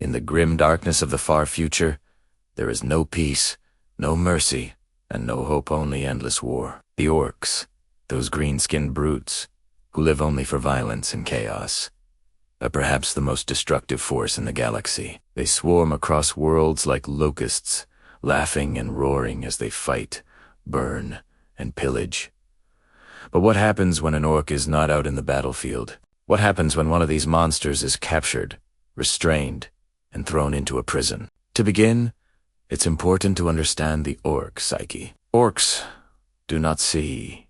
In the grim darkness of the far future, there is no peace, no mercy, and no hope, only endless war. The orcs, those green-skinned brutes, who live only for violence and chaos, are perhaps the most destructive force in the galaxy. They swarm across worlds like locusts, laughing and roaring as they fight, burn, and pillage. But what happens when an orc is not out in the battlefield? What happens when one of these monsters is captured, restrained, and thrown into a prison? To begin, it's important to understand the orc psyche. Orcs do not see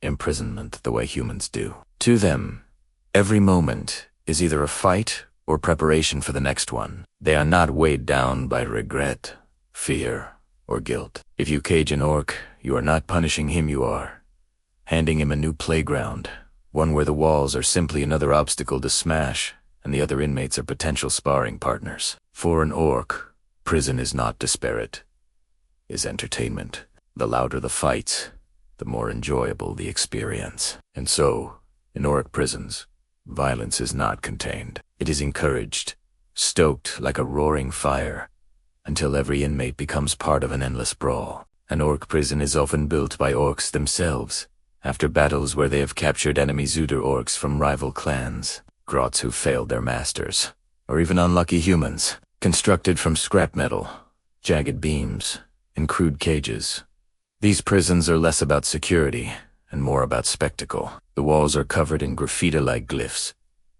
imprisonment the way humans do. To them, every moment is either a fight or preparation for the next one. They are not weighed down by regret, fear, or guilt. If you cage an orc, you are not punishing him, you are handing him a new playground, one where the walls are simply another obstacle to smash, and the other inmates are potential sparring partners. For an orc, prison is not despair, it is entertainment. The louder the fights, the more enjoyable the experience. And so, in orc prisons, violence is not contained. It is encouraged, stoked like a roaring fire, until every inmate becomes part of an endless brawl. An orc prison is often built by orcs themselves, after battles where they have captured enemy Zuder orcs from rival clans, grots who failed their masters, or even unlucky humans, constructed from scrap metal, jagged beams, and crude cages. These prisons are less about security and more about spectacle. The walls are covered in graffiti-like glyphs,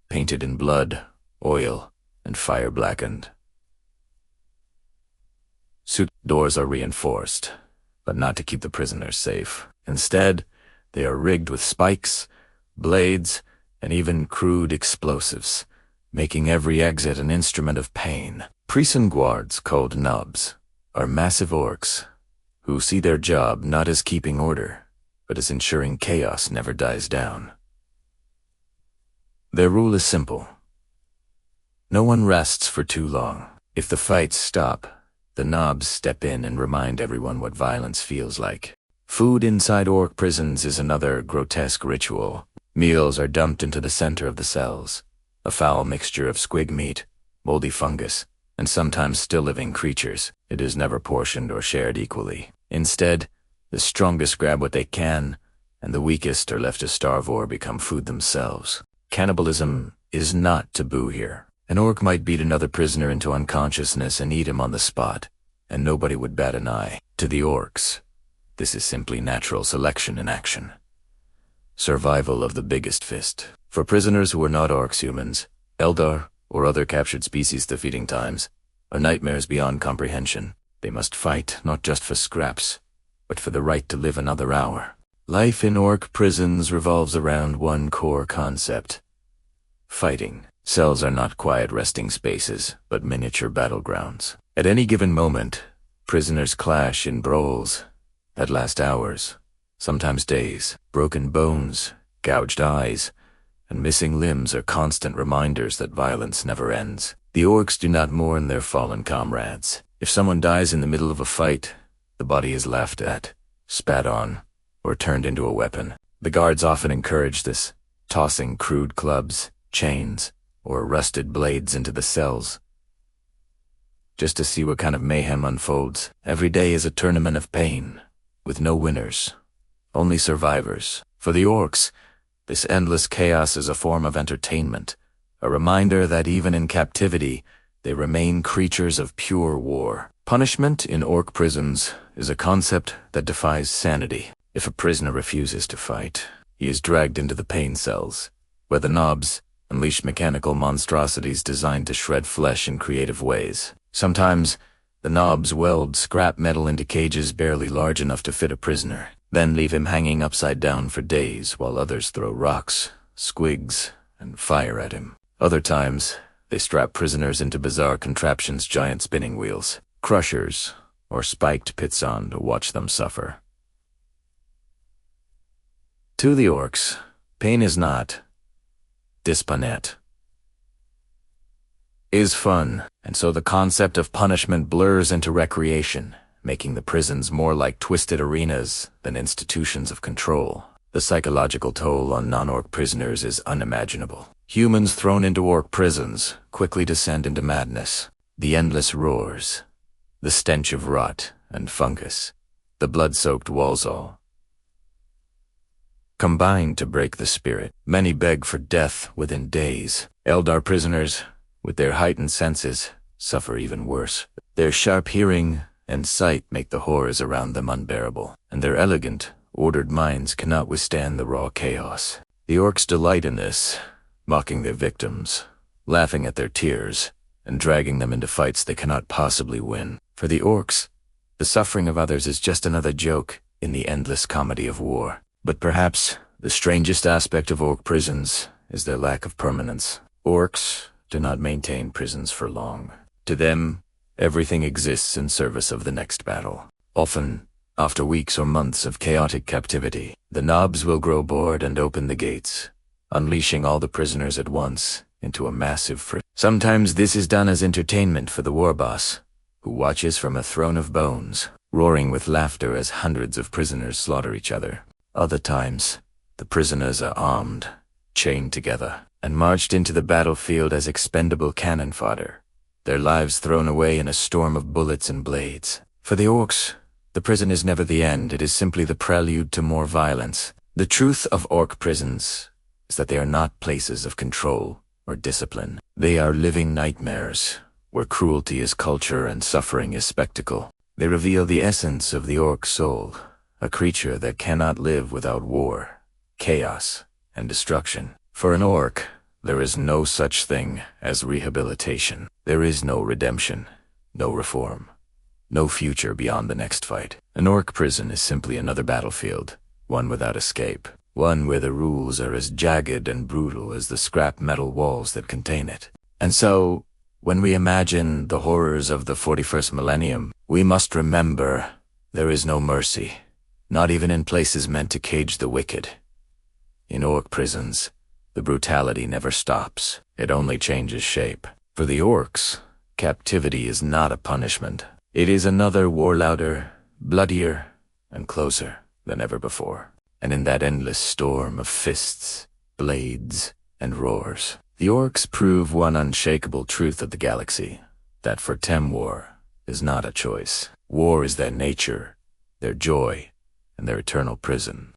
painted in blood, oil, and fire blackened. Doors are reinforced, but not to keep the prisoners safe. Instead, they are rigged with spikes, blades, and even crude explosives, making every exit an instrument of pain. Prison guards, called nubs, are massive orcs who see their job not as keeping order, but as ensuring chaos never dies down. Their rule is simple. No one rests for too long. If the fights stop, the knobs step in and remind everyone what violence feels like. Food inside orc prisons is another grotesque ritual. Meals are dumped into the center of the cells, a foul mixture of squig meat, moldy fungus, and sometimes still-living creatures. It is never portioned or shared equally. Instead, the strongest grab what they can, and the weakest are left to starve or become food themselves. Cannibalism is not taboo here. An orc might beat another prisoner into unconsciousness and eat him on the spot, and nobody would bat an eye. To the orcs, this is simply natural selection in action. Survival of the biggest fist. For prisoners who are not orcs, humans, Eldar, or other captured species, the feeding times are nightmares beyond comprehension. They must fight not just for scraps, but for the right to live another hour. Life in orc prisons revolves around one core concept: fighting. Cells are not quiet resting spaces, but miniature battlegrounds. At any given moment, prisoners clash in brawls that last hours, sometimes days. Broken bones, gouged eyes, and missing limbs are constant reminders that violence never ends. The orcs do not mourn their fallen comrades. If someone dies in the middle of a fight, the body is laughed at, spat on, or turned into a weapon. The guards often encourage this, tossing crude clubs, chains, or rusted blades into the cells, just to see what kind of mayhem unfolds. Every day is a tournament of pain, with no winners, only survivors. For the orcs, this endless chaos is a form of entertainment, a reminder that even in captivity, they remain creatures of pure war. Punishment in orc prisons is a concept that defies sanity. If a prisoner refuses to fight, he is dragged into the pain cells, where the knobs unleash mechanical monstrosities designed to shred flesh in creative ways. Sometimes, the knobs weld scrap metal into cages barely large enough to fit a prisoner, then leave him hanging upside down for days while others throw rocks, squigs, and fire at him. Other times, they strap prisoners into bizarre contraptions, giant spinning wheels, crushers, or spiked pits on to watch them suffer. To the orcs, pain is not disponet, is fun, and so the concept of punishment blurs into recreation, making the prisons more like twisted arenas than institutions of control. The psychological toll on non-orc prisoners is unimaginable. Humans thrown into orc prisons quickly descend into madness. The endless roars, the stench of rot and fungus, the blood-soaked walls all combine to break the spirit. Many beg for death within days. Eldar prisoners, with their heightened senses, suffer even worse. Their sharp hearing and sight make the horrors around them unbearable, and their elegant, ordered minds cannot withstand the raw chaos. The orcs delight in this, mocking their victims, laughing at their tears, and dragging them into fights they cannot possibly win. For the orcs, the suffering of others is just another joke in the endless comedy of war. But perhaps the strangest aspect of orc prisons is their lack of permanence. Orcs do not maintain prisons for long. To them, everything exists in service of the next battle. Often, after weeks or months of chaotic captivity, the knobs will grow bored and open the gates, unleashing all the prisoners at once into a massive fray. Sometimes this is done as entertainment for the war boss, who watches from a throne of bones, roaring with laughter as hundreds of prisoners slaughter each other. Other times, the prisoners are armed, chained together, and marched into the battlefield as expendable cannon fodder, their lives thrown away in a storm of bullets and blades. For the orcs, the prison is never the end, it is simply the prelude to more violence. The truth of orc prisons is that they are not places of control or discipline. They are living nightmares, where cruelty is culture and suffering is spectacle. They reveal the essence of the orc soul, a creature that cannot live without war, chaos, and destruction. For an orc, there is no such thing as rehabilitation. There is no redemption, no reform, no future beyond the next fight. An orc prison is simply another battlefield, one without escape, one where the rules are as jagged and brutal as the scrap metal walls that contain it. And so, when we imagine the horrors of the 41st millennium, we must remember there is no mercy, not even in places meant to cage the wicked. In orc prisons, the brutality never stops. It only changes shape. For the orcs, captivity is not a punishment. It is another war louder, bloodier, and closer than ever before. And in that endless storm of fists, blades, and roars, the orcs prove one unshakable truth of the galaxy, that for Tem war is not a choice. War is their nature, their joy, and their eternal prison.